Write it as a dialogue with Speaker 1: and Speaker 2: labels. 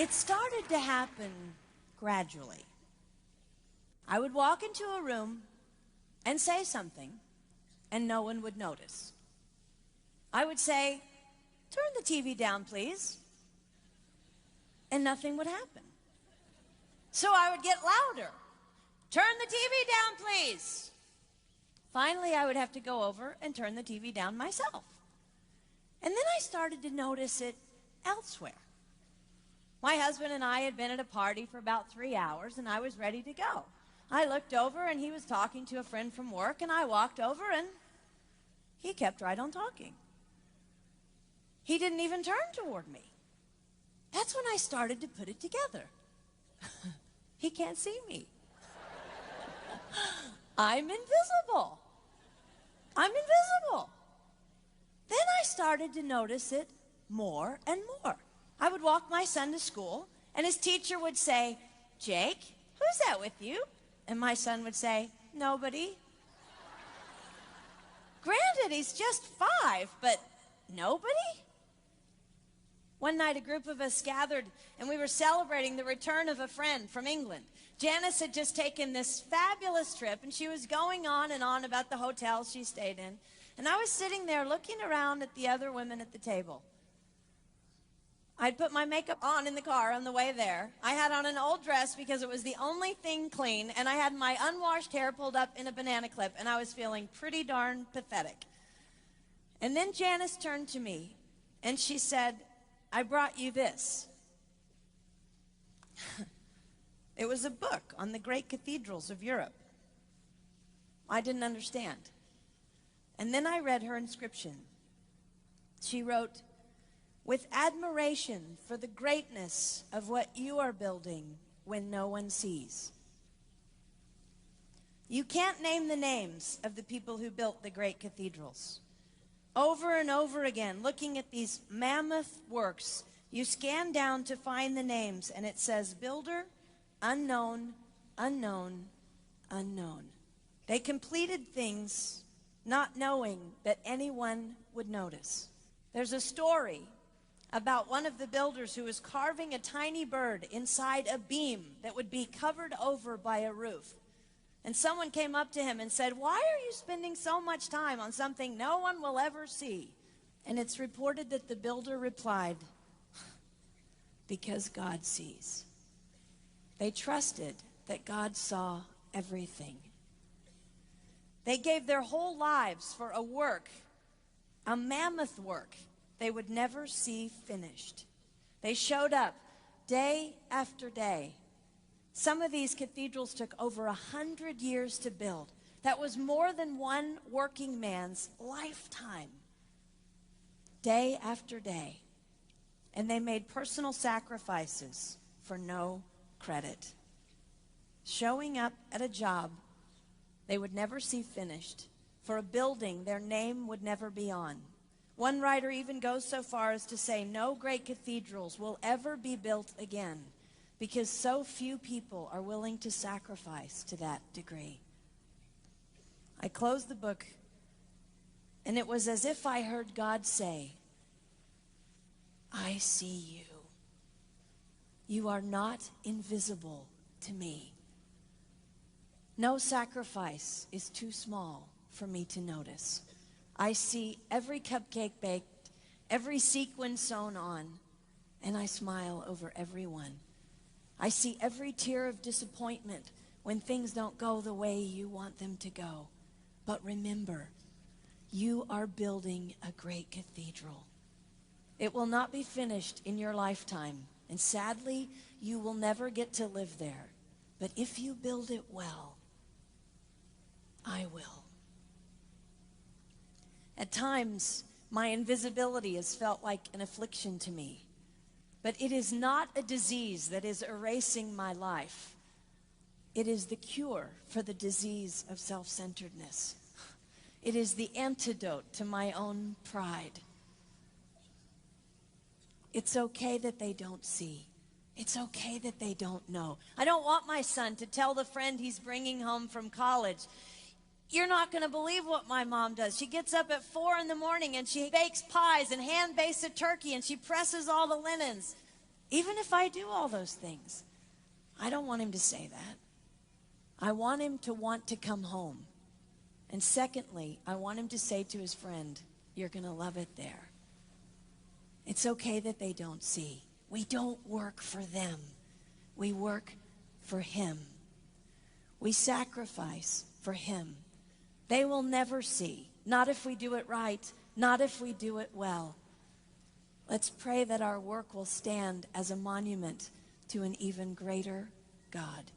Speaker 1: It started to happen gradually. I would walk into a room and say something, and no one would notice. I would say, "Turn the TV down, please," and nothing would happen. So I would get louder. "Turn the TV down, please." Finally, I would have to go over and turn the TV down myself. And then I started to notice it elsewhere. My husband and I had been at a party for about 3 hours, and I was ready to go. I looked over, and he was talking to a friend from work, and I walked over, and he kept right on talking. He didn't even turn toward me. That's when I started to put it together. He can't see me. I'm invisible. I'm invisible. Then I started to notice it more and more. I would walk my son to school, and his teacher would say, "Jake, who's that with you?" And my son would say, "Nobody." Granted, he's just 5, but nobody? One night, a group of us gathered, and we were celebrating the return of a friend from England. Janice had just taken this fabulous trip, and she was going on and on about the hotel she stayed in. And I was sitting there looking around at the other women at the table. I'd put my makeup on in the car on the way there. I had on an old dress because it was the only thing clean, and I had my unwashed hair pulled up in a banana clip, and I was feeling pretty darn pathetic. And then Janice turned to me, and she said, "I brought you this." It was a book on the great cathedrals of Europe. I didn't understand. And then I read her inscription. She wrote, "With admiration for the greatness of what you are building when no one sees." You can't name the names of the people who built the great cathedrals. Over and over again, looking at these mammoth works, you scan down to find the names, and it says, "Builder, unknown, unknown, unknown." They completed things not knowing that anyone would notice. There's a story about one of the builders who was carving a tiny bird inside a beam that would be covered over by a roof. And someone came up to him and said, "Why are you spending so much time on something no one will ever see?" And it's reported that the builder replied, "Because God sees." They trusted that God saw everything. They gave their whole lives for a work, a mammoth work, they would never see finished. They showed up day after day. Some of these cathedrals took over 100 years to build. That was more than one working man's lifetime. Day after day. And they made personal sacrifices for no credit. Showing up at a job they would never see finished, for a building their name would never be on. One writer even goes so far as to say no great cathedrals will ever be built again because so few people are willing to sacrifice to that degree. I closed the book, and it was as if I heard God say, "I see you. You are not invisible to me. No sacrifice is too small for me to notice. I see every cupcake baked, every sequin sewn on, and I smile over every one. I see every tear of disappointment when things don't go the way you want them to go. But remember, you are building a great cathedral. It will not be finished in your lifetime, and sadly, you will never get to live there. But if you build it well, I will." At times, my invisibility has felt like an affliction to me. But it is not a disease that is erasing my life. It is the cure for the disease of self-centeredness. It is the antidote to my own pride. It's okay that they don't see. It's okay that they don't know. I don't want my son to tell the friend he's bringing home from college, "You're not going to believe what my mom does. She gets up at 4 in the morning and she bakes pies and hand bakes a turkey and she presses all the linens." Even if I do all those things, I don't want him to say that. I want him to want to come home. And secondly, I want him to say to his friend, you're going to love it there. It's okay that they don't see. We don't work for them. We work for him. We sacrifice for him. They will never see. Not if we do it right. Not if we do it well. Let's pray that our work will stand as a monument to an even greater God.